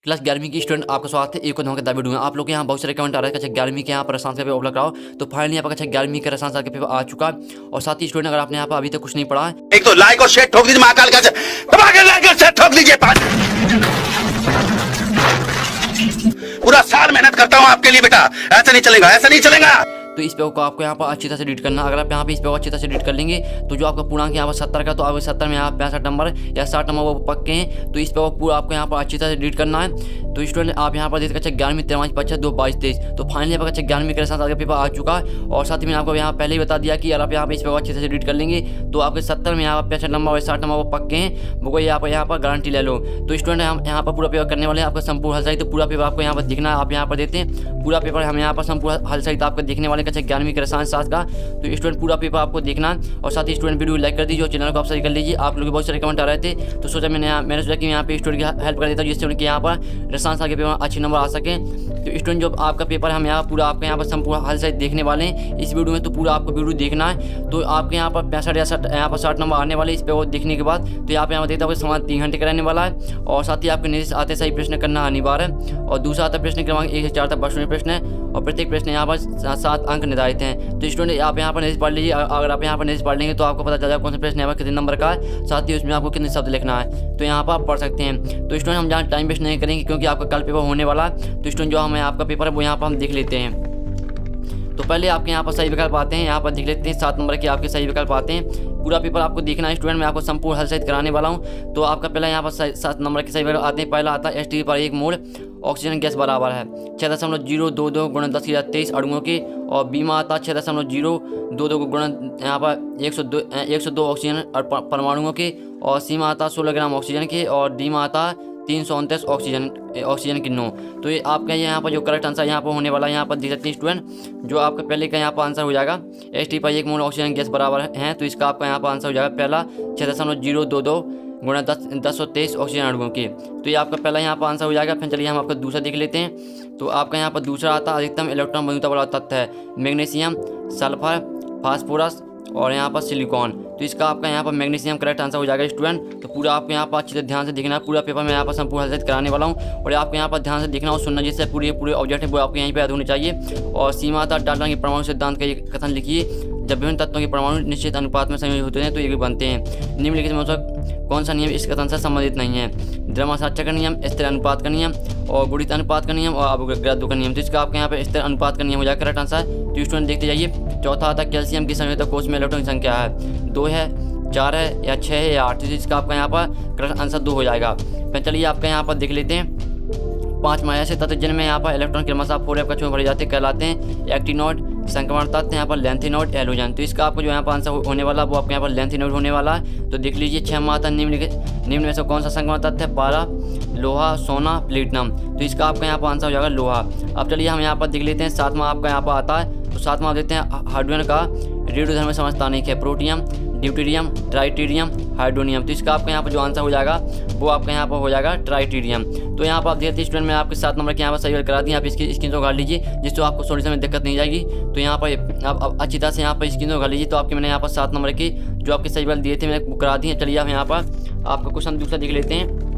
Class 11वीं की student आपका स्वागत है एक और धमाकेदार वीडियो में। आप लोग के यहाँ बहुत सारे कमेंट आ रहे हैं कि 11वीं के यहाँ पर रसायन का पेपर उपलब्ध कराओ। तो फाइनली यहाँ पर 11वीं का रसायन का पेपर आ चुका है। और साथ ही स्टूडेंट अगर आपने यहाँ पर अभी तक कुछ नहीं पढ़ा है, एक तो लाइक और शेयर ठोक दीजिए, महाकाल का लाइक और शेयर ठोक दीजिए। पूरा साल मेहनत करता हूँ आपके लिए बेटा, ऐसा नहीं चलेगा, ऐसा नहीं चलेगा। तो इस पेपर को आपको यहाँ पर अच्छी तरह से रीड करना। अगर आप यहाँ पे इस पेपर को अच्छी तरह से रीड कर लेंगे तो जो आपका पूर्णांक यहाँ पर 70 का, तो आप 70 में यहाँ 65 नंबर या 60 नंबर वो पक्के हैं। तो इस पेपर को पूरा आपको यहाँ पर अच्छी तरह से रीड करना है। तो स्टूडेंट आप यहाँ पर देख सकते 11वीं 23 25 2 22 23। तो फाइनली आपका 11वीं के साथ पेपर आ चुका है। और साथ ही मैंने आपको यहाँ पहले ही बता दिया कि अगर आप यहाँ पर इस पेपर को अच्छी तरह से रीड कर लेंगे तो आपके 70 में यहाँ पर 65 नंबर और 60 नंबर वो पक्के हैं, वो यहाँ पर गारंटी ले लो। तो स्टूडेंट हम यहाँ पर पूरा पेपर करने वाले हैं आपका संपूर्ण हल सहित। तो पूरा पेपर आपको यहाँ पर दिखना है, आप यहाँ पर देते हैं पूरा पेपर हम यहाँ पर संपूर्ण हल सहित आपको देखने वाले 11वीं के रसायन साथ का। तो स्टूडेंट पूरा पेपर आपको देखना है। और साथ ही स्टूडेंट वीडियो लाइक कर दीजिए और चैनल को आप सही कर लीजिए। आप लोग बहुत सारे कमेंट आ रहे थे तो सोचा मैंने सोचा कि यहाँ पे स्टूडेंट की हेल्प कर देता हूँ जिससे उनके यहाँ पर रसायन के पेपर में अच्छे नंबर आ सके। तो स्टूडेंट जो आपका पेपर हम यहाँ पूरा आपके यहाँ पर संपूर्ण हल सहित देखने वाले हैं इस वीडियो में। तो पूरा आपको वीडियो देखना है। तो आपके यहाँ पर 65 या 60 नंबर आने वाले इस पेपर देखने के बाद। तो यहाँ पे देखता हूँ समान 3 घंटे कराने वाला है। और साथ ही आपके निर्देश आते सही प्रश्न करना अनिवार्य है। और दूसरा आता प्रश्न क्रमांक 1 से 4 तक प्रश्न प्रश्न है और प्रत्येक प्रश्न यहाँ पर 7 अंक निर्धारित हैं। तो स्टूडेंट आप यहाँ पर निर्देश पढ़ लीजिए। अगर आप यहाँ पर निर्देश पढ़ लेंगे तो आपको पता चल जाएगा कौन सा प्रश्न यहाँ पर कितने नंबर का है, साथ ही उसमें आपको कितने शब्द लिखना है। तो यहाँ पर आप पढ़ सकते हैं। तो स्टूडेंट हम जहाँ टाइम वेस्ट नहीं करेंगे क्योंकि आपका कल पेपर होने वाला है। तो स्टूडेंट जो हमें आपका पेपर है वो यहाँ पर हम देख लेते हैं। तो पहले आपके यहाँ पर सही विकल्प आते हैं, यहाँ पर देख लेते हैं 7 नंबर के आपके सही विकल्प आते हैं। पूरा पेपर आपको देखना है स्टूडेंट, मैं आपको संपूर्ण हल सहित कराने वाला हूँ। तो आपका पहला यहाँ पर 7 नंबर के सही विकल्प आते हैं। पहला आता है ST पर 1 मोल ऑक्सीजन गैस बराबर है 6.022 गुणा 1023 अणुओं के। और बी में आता 6.022 गुणा यहाँ पर 102 ऑक्सीजन परमाणुओं के। और सी में आता 16 ग्राम ऑक्सीजन के। और डी में आता 329 ऑक्सीजन की 9। तो ये आपका यहाँ पर जो करेक्ट आंसर यहाँ पर होने वाला है यहाँ पर देख सकते हैं स्टूडेंट। जो आपका पहले का यहाँ पर आंसर हो जाएगा ST पर 1 मोल ऑक्सीजन गैस बराबर है। तो इसका आपका यहाँ पर आंसर हो जाएगा पहला 6.022 गुणा 1023 ऑक्सीजन अणुओं के। तो ये आपका पहला यहाँ पर आंसर हो जाएगा। फिर चलिए हम आपका दूसरा देख लेते हैं। तो आपका यहाँ पर दूसरा आता अधिकतम इलेक्ट्रॉन बंधुता वाला तत्व है मैग्नीशियम, सल्फर, फास्फोरस और यहाँ पर सिलिकॉन। तो इसका आपका यहाँ पर मैग्नीशियम करेक्ट आंसर हो जाएगा स्टूडेंट। तो पूरा आपको यहाँ पर अच्छी तरह ध्यान से देखना है। पूरा पेपर मैं यहाँ पर संपूर्ण हल कराने वाला हूँ और आपको यहाँ पर ध्यान से देखना और सुनना जिससे पूरे ऑब्जेक्ट है वो आपको यहीं पर याद होने चाहिए। और सीमा तक डाल्टन के परमाणु सिद्धांत का ये कथन लिखिए, जब विभिन्न तत्वों के परमाणु निश्चित अनुपात में संयोजित होते हैं तो ये बनते हैं। निम्नलिखित में से कौन सा नियम इस कथन से संबंधित नहीं है? द्रव्यमात्रा का नियम, स्थिर अनुपात का नियम और गुणित अनुपात का नियम और अवोगाद्रो का नियम। तो इसका आपके यहाँ पे स्थिर अनुपात का नियम हो जाएगा करेक्ट आंसर। तो स्टूडेंट देखते जाइए। चौथा आता कैल्शियम की संयोजक कोष में इलेक्ट्रॉन की संख्या है 2 है, 4 है या 6 है या 8। तो इसका आपका यहाँ पर करेक्ट आंसर 2 हो जाएगा। फिर चलिए आपका यहाँ पर देख लेते हैं 5 ऐसे तत्व जिनमें यहाँ पर इलेक्ट्रॉन क्रमशः 4f कक्षों में भरे जाते कहलाते हैं एक्टिनोड, संक्रमण तत्व यहाँ पर लेंथिनोड, एलोजन। तो इसका आपको जो यहाँ पर आंसर होने वाला वो आपके यहाँ पर लेंथिनोड होने वाला है। तो देख लीजिए 6 आता निम्न में से कौन सा संक्रमण तत्व है? पारा, लोहा, सोना, प्लेटिनम। तो इसका आपका यहाँ पर आंसर हो जाएगा लोहा। अब चलिए हम यहाँ पर देख लेते हैं 7वां आपका यहाँ पर आता है। तो 7वां आप देखते हैं हाइड्रोजन का रेडियोधर्मी समस्थानिक है प्रोटियम, ड्यूटेरियम, ट्राइटेरियम, हाइड्रोनियम। तो इसका आपका यहाँ पर जो आंसर हो जाएगा वो आपका यहाँ पर हो जाएगा ट्राइटेरियम। तो यहाँ पर आप देखते हैं स्टूडेंट मैं आपके 7 नंबर के यहाँ पर सही करा दी। आप इसकी स्क्रीन तो उखाड़ लीजिए जिससे आपको सॉल्यूशन में दिक्कत नहीं जाएगी। तो यहाँ पर आप अच्छी तरह से यहाँ पर स्क्रीन तो उखाड़ लीजिए। तो आपके मैंने यहाँ पर 7 नंबर की जो आपके सही दिए थे मैंने करा दिए। चलिए आप यहाँ पर आपका क्वेश्चन दूसरा देख लेते हैं।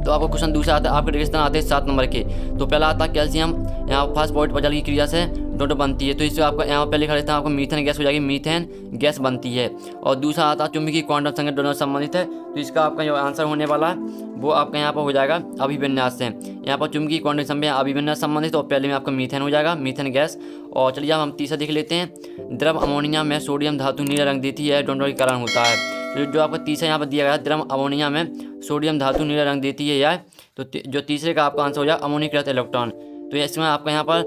तो आपको क्वेश्चन दूसरा आता है, आपके रेगिस्तान आते हैं 7 नंबर के। तो पहला आता है कैल्शियम यहाँ फास्फोरेट बजल की क्रिया से डोडो बनती है। तो इससे आपका यहाँ पहले खड़े आपको मीथेन गैस हो जाएगी, मीथेन गैस बनती है। और दूसरा आता है चुंबकीय क्वांटम संख्या दोनों संबंधित है। तो इसका आपका जो आंसर होने वाला है वो आपका यहाँ पर हो जाएगा अभिविन्यास से। यहाँ पर चुंबकीय क्वांटम संख्या अभिविन्यास संबंधित और पहले में आपका मीथेन हो जाएगा, मीथेन गैस। और चलिए हम तीसरा देख लेते हैं। द्रव अमोनिया में सोडियम धातु नीला रंग देती है, डोडो के कारण होता है। तो जो आपका तीसरा यहाँ पर दिया गया द्रव अमोनिया में सोडियम धातु नीला रंग देती है या तो जो तीसरे का आपका आंसर हो जाए अमोनीकृत इलेक्ट्रॉन। तो इसमें आपका यहाँ पर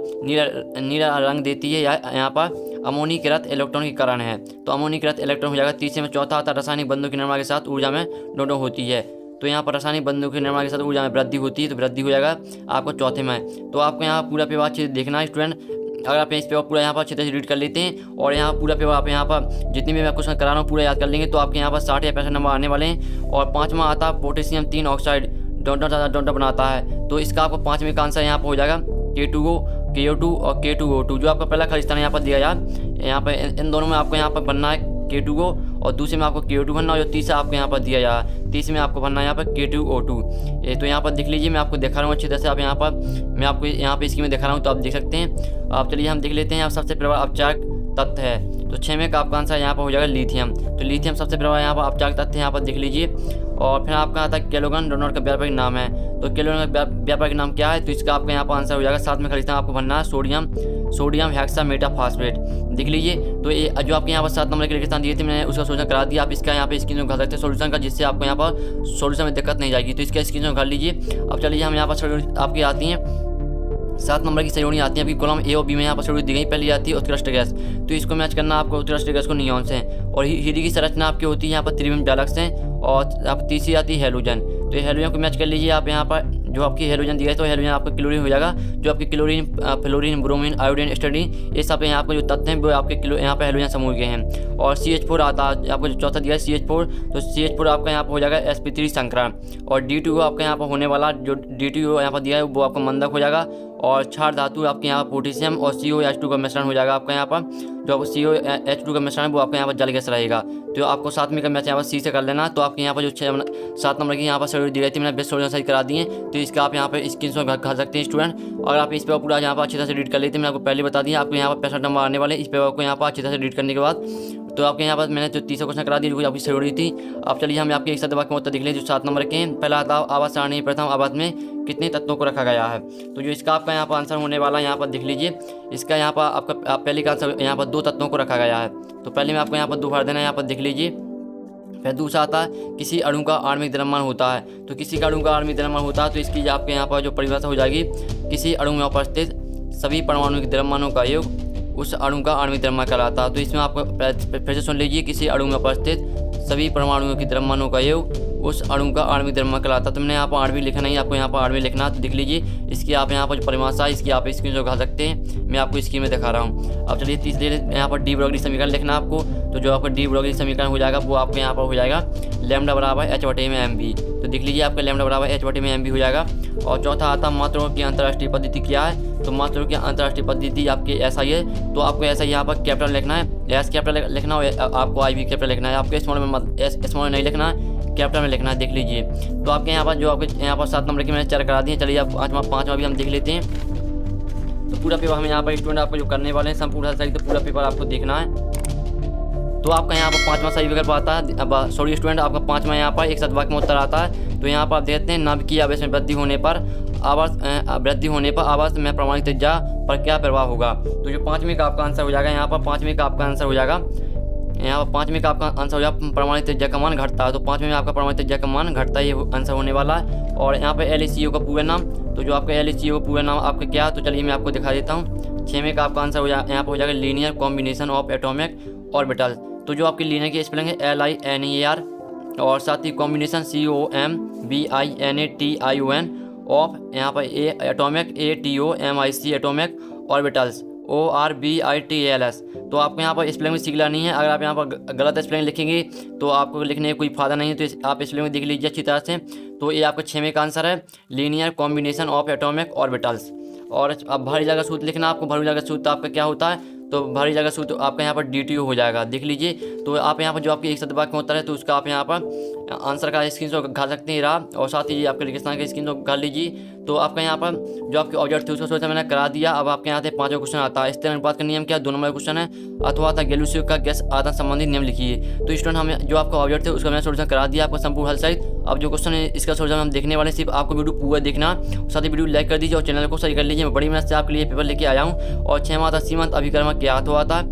नीला रंग देती है या यहाँ पर अमोनीकृत इलेक्ट्रॉन के कारण है। तो अमोनीकृत इलेक्ट्रॉन हो जाएगा तीसरे में। चौथा आता है रासायनिक बंधों की निर्माण के साथ ऊर्जा में डोडो होती है। तो यहाँ पर रासायनिक बंधों के निर्माण के साथ ऊर्जा में वृद्धि होती है। तो वृद्धि हो जाएगा आपको चौथे में। तो आपको यहाँ पूरा पेपर अच्छे से देखना है स्टूडेंट। अगर आप इस पेपर पूरा यहाँ पर अच्छे तरह से रीड कर लेते हैं और यहाँ पूरा पेपर आप यहाँ पर जितनी भी मैं क्वेश्चन करा रहा हूँ पूरा याद कर लेंगे तो आपके यहाँ पर 60 या 65 नंबर आने वाले हैं। और 5वां आता है पोटेशियम 3 ऑक्साइड डोंडा बनाता है। तो इसका आपको 5वें का आंसर यहाँ पर हो जाएगा K2O, KO2 और K2O2। जो आपका पहला खलिस्तान यहाँ पर दिया जाए यहाँ पर इन दोनों में आपको यहाँ पर बनना है K2O और दूसरे में आपको K2 भरना और जो तीसरा आपको यहाँ पर दिया जा रहा है, तीसरे में आपको भरना है यहाँ पर K2O2। ये तो यहाँ पर देख लीजिए, मैं आपको दिखा रहा हूँ अच्छी तरह से। आप यहाँ पर मैं आपको यहाँ पे इसकी में दिखा रहा हूँ, तो आप देख सकते हैं। आप चलिए हम देख लेते हैं। आप सबसे पहले अपचारक तत्व है, तो 6 में का आपका आंसर यहाँ पर हो जाएगा लिथियम। तो लिथियम सबसे पहले यहाँ पर अपचारक तत्व है, यहाँ पर देख लीजिए। और फिर आपका आता है केलोगन डोनर का व्यापारिक नाम है, तो केलोगन का व्यापारिक नाम क्या है, तो इसका आपका यहाँ पर आंसर हो जाएगा। साथ में खरीदना आपको भरना है सोडियम हेक्सामेटाफॉस्फेट। देख लीजिए, तो ये जो आपके यहाँ पर 7 नंबर के रेगिस्तान दिए थे, मैंने उसका सोल्यूशन करा दिया। आप इसका यहाँ पे स्क्रीन कर सकते हैं सोल्यूशन का, जिससे आपको यहाँ पर सोल्यूशन में दिक्कत नहीं जाएगी। तो इसका स्क्रीन कर लीजिए। अब चलिए हम यहाँ पर आपकी आती हैं 7 नंबर की श्रेणी आती है। अभी कॉलम ए और बी में यहाँ पर श्रेणी दी गई। पहली आती है उत्कृष्ट गैस, तो इसको मैच करना आपको उत्कृष्ट गैस को नियॉन से। और हीरे की संरचना आपकी होती है यहाँ पर त्रिविम जालक से। और आप तीसरी आती है हेलोजन, तो ये हेलोजन को मैच कर लीजिए। आप यहाँ पर जो आपकी हेलोजन दिया है, तो हेलोजन आपका क्लोरीन हो जाएगा। जो आपकी क्लोरीन, फ्लोरीन, ब्रोमीन, आयोडीन, स्टडीन, ये सब यहाँ पर जो तत्व हैं वो आपके यहाँ पर हेलोजन समूह के हैं। और CH4 आता है आपको, जो चौथा दिया है CH4, तो CH4 आपका यहाँ पर हो जाएगा sp3 संकरण। और D2O आपका यहाँ पर होने वाला जो D2O यहाँ पर दिया है वो आपका मंदक हो जाएगा। और क्षार धातु आपके यहाँ पर पोटेशियम और COH2 का मिश्रण हो जाएगा आपका यहाँ पर। जो आपको COH2 का मिश्रण है वो आपका यहाँ पर जल गैस रहेगा। तो आपको 7वीं का मैच यहाँ पर C से कर लेना। तो आपके यहाँ पर जो 7 नंबर की यहाँ पर सोल्यूशन दी गई थी, मैंने बेस्ट सोल्यूशन सही करा दिए। तो इसका आप यहाँ पर स्क्रीनशॉट खा सकते हैं स्टूडेंट। और आप इस पेपर पूरा यहाँ पर अच्छी तरह से रीड कर लेते हैं। मैंने आपको पहले बता दिया, आपको यहाँ पर 65 नंबर आने वाले इस पेपर को यहाँ पर अच्छी तरह से रीड करने के बाद। तो आपके यहाँ पर मैंने जो 30 क्वेश्चन करा दी, जो आपकी जरूरी थी। अब चलिए हम आपके एक साथ वाक्य में उत्तर देख लें जो 7 नंबर के हैं। पहला आता आवास सारणी प्रथम आवास में कितने तत्वों को रखा गया है, तो जो इसका आपका यहाँ पर आंसर होने वाला है यहाँ पर देख लीजिए। इसका यहाँ पर आपका पहले का आंसर यहाँ पर 2 तत्वों को रखा गया है। तो पहले में आपको यहाँ पर 2 भर देना है, यहाँ पर देख लीजिए। फिर दूसरा आता है किसी अणु का आणविक द्रव्यमान होता है, तो किसी का अणु का आणविक द्रव्यमान होता है, तो इसकी आपके यहाँ पर जो परिभाषा हो जाएगी, किसी अणु में उपस्थित सभी परमाणु के द्रव्यमानों का योग उस अणु का आणविक द्रव्यमान कहलाता है। तो इसमें आपको फिर से सुन लीजिए, किसी अणु में उपस्थित सभी परमाणुओं के द्रव्यमानों का योग उस अणु का आणविक द्रव्यमान कहलाता है। तो मैंने यहाँ पर आणविक लिखा नहीं, आपको यहाँ पर आणविक लिखना। तो देख लीजिए, इसकी आप यहाँ पर जो परिभाषा है इसकी आप स्क्रीन दिखा सकते हैं, मैं आपको स्क्रीन में दिखा रहा हूँ। अब चलिए तीसरे यहाँ पर डी ब्रोगली समीकरण लिखना आपको। तो जो आपका डी ब्रोगली समीकरण हो जाएगा वो आपको यहाँ पर हो जाएगा लैम्डा बराबर H/mv। तो देख लीजिए, आपका लैम्डा बराबर H/mv हो जाएगा। और चौथा आता मात्राओं की अंतर्राष्ट्रीय पद्धति क्या है, तो मात्राओं की अंतर्राष्ट्रीय पद्धति आपकी SI है। तो आपको ऐसा यहाँ पर कैपिटल लिखना है, S कैपिटल लिखना है, आपको I भी कैपिटल लिखना है। आपको स्मॉल में स्मॉल नहीं लिखना है, कैपिटल में लिखना है। देख लीजिए, तो आपके यहाँ पर जो आपके यहाँ पर 7 नंबर की मैंने 4 करा दिए। चलिए आप पाँचवा भी हम देख लेते हैं। तो पूरा पेपर हम यहाँ पर स्टूडेंट आपको जो करने वाले हैं संपूर्ण सही, तो पूरा पेपर आपको देखना है। तो आपका यहाँ पर 5वां सही विकल्प आता है। अब सॉरी स्टूडेंट, आपका 5वां यहाँ पर एक साथ वाक्य में उत्तर आता है। तो यहाँ पर आप देखते हैं नाभिकीय आवेश में वृद्धि होने पर आवर्त में प्रमाणित त्रिज्या पर क्या प्रभाव होगा। तो जो 5वीं का आपका आंसर हो जाएगा, यहाँ पर 5वीं का आपका आंसर हो जाएगा, यहाँ पर 5वीं का आपका आंसर हो जाएगा प्रमाणित त्रिज्या का मान घटता है। तो 5वीं में आपका प्रमाणित त्रिज्या का मान घटता है, ये आंसर होने वाला है। और यहाँ पर LECO का पूरा नाम, तो जो आपका LECO का पूरा नाम आपका क्या है, तो चलिए मैं आपको दिखा देता हूँ। 6वें का आपका आंसर हो जाएगा, यहाँ पर हो जाएगा linear combination of atomic orbital. तो जो आपकी लीनियर की स्पेलिंग है LINER, और साथ ही कॉम्बिनेशन COMBINATION ऑफ यहाँ पर atomic ATOMIC atomic orbitals ORBITALS। तो आपको यहाँ पर स्पेलिंग में सीख लेनी है। अगर आप यहाँ पर गलत स्पेलिंग लिखेंगे तो आपको लिखने का कोई फायदा नहीं है। तो आप स्पेलिंग में देख लीजिए अच्छी तरह से। तो ये आपका 6वें का आंसर है, linear combination of atomic orbitals. और अब भारी जगह सूत्र लिखना आपको। भारी जगह सूत्र आपका क्या होता है, तो भारी जगह सूत्र आपका यहाँ पर DTO हो जाएगा। देख लीजिए, तो आप यहाँ पर जो आपकी एक शब्द वाक्य में उत्तर है, तो उसका आप यहाँ पर आंसर का स्क्रीनशॉट खा सकते हैं रहा। और साथ ही आपके रेगिस्तान का स्क्रीनशॉट कर लीजिए। तो आपका यहाँ पर जो आपके ऑब्जेक्ट थे उसका सोचा मैंने करा दिया। अब आपके यहाँ से 5वां क्वेश्चन आता है, स्थिर अनुपात का नियम क्या, 2 नंबर क्वेश्चन है। अथवा था गैलोसियो का गैस आदान संबंधित नियम लिखिए। तो स्टूडेंट हम जो आपका ऑब्जेक्ट थे उसका मैंने सोल्यूशन करा दिया आपको संपूर्ण हल सहित। अब जो क्वेश्चन है इसका सोल्यूशन हम देखने वाले, सिर्फ आपको वीडियो पूरा देखना, साथ ही वीडियो लाइक कर दीजिए और चैनल को सही कर लीजिए। मैं बड़ी मेहनत से आपके लिए पेपर लेके आया हूँ। और 6वां था सीमांत अभिकर्मक क्या अथवा था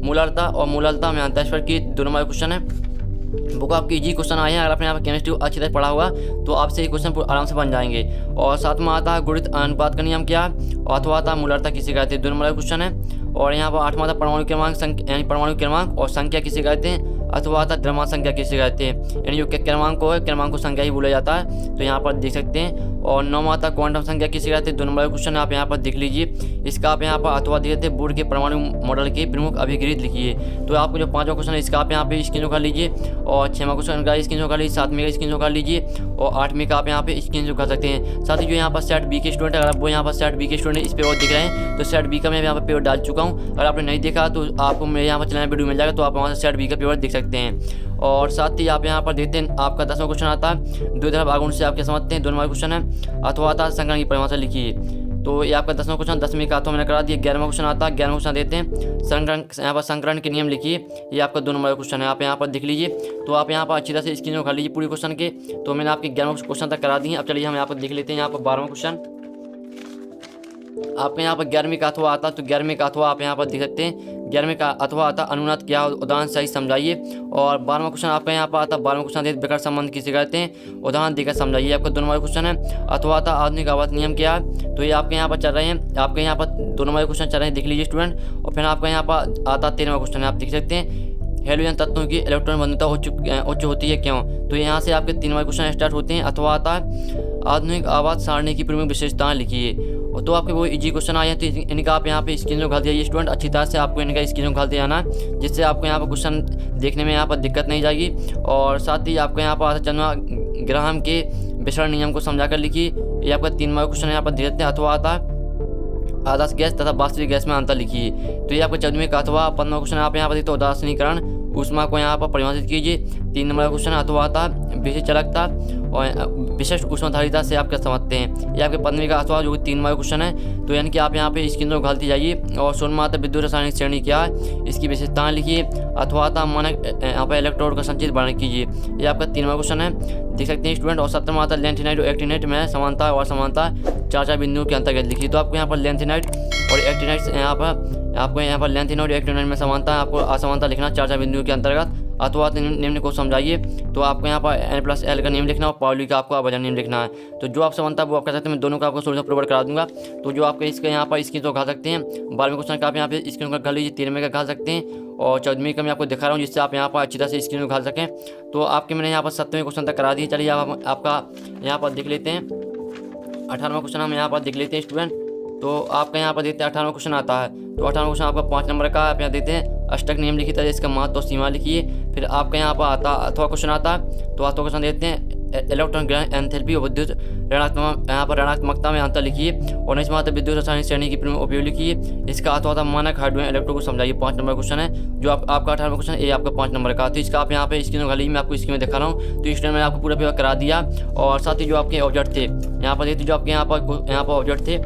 मूलरता और मूललता में अंतःस्पर की 2 नंबर क्वेश्चन है। बुक आपकी इजी क्वेश्चन आए हैं। अगर आपने यहाँ पर केमिस्ट्री अच्छी तरह पढ़ा हुआ तो आपसे ये क्वेश्चन आराम से बन जाएंगे। और 7वां आता है गुणित अनुपात का नियम क्या, अथवा था मूलरता किसे कहते हैं, 2 नंबर क्वेश्चन है। और यहाँ पर 8वां था परमाणु क्रमांक यानी परमाणु क्रमांक और संख्या किसे कहते हैं, अथवा था द्रव्यमान संख्या किसे कहते हैं, यानी जो क्रमांक को है क्रमांक को संख्या ही बोला जाता है। तो यहाँ पर देख सकते हैं। और 9 आता क्वांटम संख्या किसे कहते हैं, 2 नंबर का क्वेश्चन आप यहाँ पर देख लीजिए। इसका आप यहाँ पर अथवा दिए थे बोर्ड के परमाणु मॉडल के प्रमुख अभिकृत लिखिए। तो आपको जो 5वां क्वेश्चन है इसका आप यहाँ पे स्क्रीन कर लीजिए, और 6वां क्वेश्चन का स्क्रीन कर लीजिए, 7वें का स्क्रीन कर लीजिए, और 8वें का आप यहाँ पे स्क्रीन कर सकते हैं। साथ ही जो यहाँ पर सेट बी के स्टूडेंट, अगर आप वो यहाँ पर सेट बी के स्टूडेंट इस पेपर दिख रहे हैं तो सेट बी का मैं यहाँ पर पेपर डाल चुका हूँ। अगर आपने नहीं देखा तो आपको मेरे यहाँ पर चैनल वीडियो मिल जाएगा, तो आप वहाँ से सेट बी का पेपर देख सकते हैं। और साथ ही आप यहाँ पर देखते हैं आपका 10वां क्वेश्चन आता है, दो तरफ आगुण से आप क्या समझते हैं, 2 नंबर क्वेश्चन है। अथवा आता संकरण की परिभाषा लिखिए। तो ये आपका 10वां क्वेश्चन, 10वीं का अथवा मैंने करा दिया। 11वां क्वेश्चन आता है, 11वां क्वेश्चन देते हैं संकरण, यहाँ पर संकरण के नियम लिखिए। ये आपका 2 नंबर का क्वेश्चन है, आप यहाँ पर देख लीजिए। तो आप यहाँ पर अच्छी तरह से स्क्रीन कर लीजिए पूरी क्वेश्चन के। तो मैंने आपके 11वां क्वेश्चन तक करा दिए। अब चलिए हम यहाँ पर देख लेते हैं यहाँ पर 12वां क्वेश्चन। आपके यहाँ पर 11वीं का अथवा आता, तो 11वीं का अथवा आप यहाँ पर देख सकते हैं। 11वीं का अथवा आता अनुनाद क्या उदाहरण सही समझाइए। और 12वां क्वेश्चन आपका यहाँ पर आता, 12वां क्वेश्चन देते विकट संबंध किसे कहते हैं, उदाहरण देकर समझाइए। आपका 2 नंबर क्वेश्चन है। अथवा आता आधुनिक आवर्त नियम क्या है, तो ये आपके यहाँ पर चल रहे हैं, आपके यहाँ पर 2 नंबर क्वेश्चन चल रहे हैं, देख लीजिए स्टूडेंट। और फिर आपका यहाँ पर आता 13वां क्वेश्चन है, आप देख सकते हैं हेलोजन तत्वों की इलेक्ट्रॉन बंधुता उच्च होती है क्यों। तो यहाँ से आपके 3 नंबर क्वेश्चन स्टार्ट होते हैं। अथवा आता है आधुनिक आवर्त सारणी की प्रमुख विशेषताएं लिखिए। तो आपके वो इजी क्वेश्चन आए हैं, तो इनका आप यहाँ पे स्क्रीन घाल दिया स्टूडेंट, अच्छी तरह से आपको इनका स्क्रीन घाल दिया ना, जिससे आपको यहाँ पर क्वेश्चन देखने में यहाँ पर दिक्कत नहीं जाएगी। और साथ ही आपको यहाँ पर चंद्रमा ग्राहम के विसरण नियम को समझा कर लिखिए। ये आपका 3 नंबर क्वेश्चन यहाँ पर दे देते हैं। अथवा आता है आदर्श गैस तथा वास्तविक गैस में अंतर लिखिए। तो ये आपका 14वीं का अथवा 15वां क्वेश्चन आप यहाँ पर देखते हो उदासीनीकरण ऊष्मा को यहाँ पर परिभाषित कीजिए। 3 नंबर का क्वेश्चन अथवा आता है विशेष चालकता और विशिष्ट ऊष्माधारिता से आप क्या समझते हैं। ये आपके 15वीं का अथवा जो कि 3 नंबर क्वेश्चन है। तो यानी कि आप यहाँ पे स्क्रीन को घालती जाइए। और सोनमाता विद्युत रासायनिक श्रेणी क्या है, इसकी विशेषताएं लिखिए। अथवा आता मानक यहाँ पर इलेक्ट्रोड का संचित वर्णन कीजिए। ये आपका 3 नंबर क्वेश्चन है, देख सकते हैं स्टूडेंट। और 17वां आता लेंथेनाइट और एक्टिनाइट में समानता और असमानता 4 बिंदुओं के अंतर्गत लिखिए। तो आपको यहाँ पर लेंथेनाइट और एक्टिनाइट यहाँ पर आपको यहाँ पर लेंथेनाइट और एक्टिनाइट में समानता है, आपको असमानता लिखना 4 बिंदुओं के अंतर्गत। अथवा निम्न को समझाइए। तो आपको यहाँ पर N+L का नियम लिखना और पाउली का आपको आवर्जन नियम लिखना है। तो जो आप समानता वो आप कर सकते हैं, मैं दोनों का आपको सोल्यूशन प्रोवाइड करा दूंगा। तो जो आपके इसके यहाँ पर स्क्रीन तो खा सकते हैं। 12वें क्वेश्चन का आप यहाँ पे स्क्रीन कर लीजिए, 13वें का खा सकते हैं, और 14वीं का मैं आपको दिखा रहा हूँ, जिससे आप यहाँ पर अच्छी तरह से स्क्रीन उखाड़ सकें। तो आपके मैंने यहाँ पर 7वें क्वेश्चन तक करा दिए। चलिए आप आपका यहाँ पर देख लेते हैं 18वां क्वेश्चन हम यहाँ पर देख लेते हैं स्टूडेंट। तो आपका यहाँ पर देते हैं 18वां क्वेश्चन आता है। तो 18वां क्वेश्चन आपका 5 नंबर का आप यहाँ देते हैं अष्टक नियम लिखिए तथा इसका महत्व और सीमा लिखिए। फिर आपका यहाँ पर आता अथवा क्वेश्चन आता है। तो अथवा क्वेश्चन देते हैं इलेक्ट्रॉन ग्रहण एंथैल्पी और विद्युत ऋणात्मक यहाँ पर ऋणात्मकता में अंतर लिखिए। और 19वां आता विद्युत रासायनिक श्रेणी की प्रमुख उपयोग लिखिए। इसका अथवा था मानक हाइड्रोजन इलेक्ट्रो को समझाइए। 5 नंबर क्वेश्चन है जो आपका 18वां क्वेश्चन ये आपका 5 नंबर का। तो इसका आप यहाँ पे स्क्रीन खाली मैं आपको स्क्रीन में दिखा रहा हूँ। तो इस टाइम मैंने आपको पूरा पेपर करा दिया। और साथ ही जो आपके ऑब्जेक्ट थे यहाँ पर देते जो आपके यहाँ पर ऑब्जेक्ट थे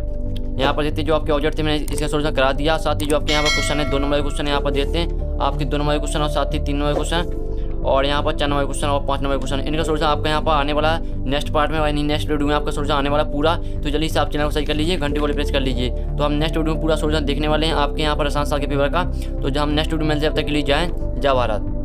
यहाँ पर देते जो आपके ऑब्जेक्ट थे मैंने इसका सोल्यूशन करा दिया। साथ ही जो आपके यहाँ पर क्वेश्चन है 2 नंबर क्वेश्चन यहाँ पर देते हैं आपके 2 नंबर क्वेश्चन और साथ ही 3 नंबर क्वेश्चन और यहाँ पर 4 नंबर क्वेश्चन और 5 नंबर क्वेश्चन इनका सोल्यूशन आपका यहाँ पर आने वाला नेक्स्ट पार्ट में यानी नेक्स्ट वीडियो में आपका सोल्यूशन आने वाला पूरा। तो जल्दी से आप चैनल को सही कर लीजिए, घंटे को प्रेस कर लीजिए। तो हम नेक्स्ट वीडियो में पूरा सोल्यूशन देखने वाले हैं आपके यहाँ पर आसान साल के पेपर का। तो जब हम नेक्स्ट वीडियो मिलते हैं तब तक के लिए जय भारत।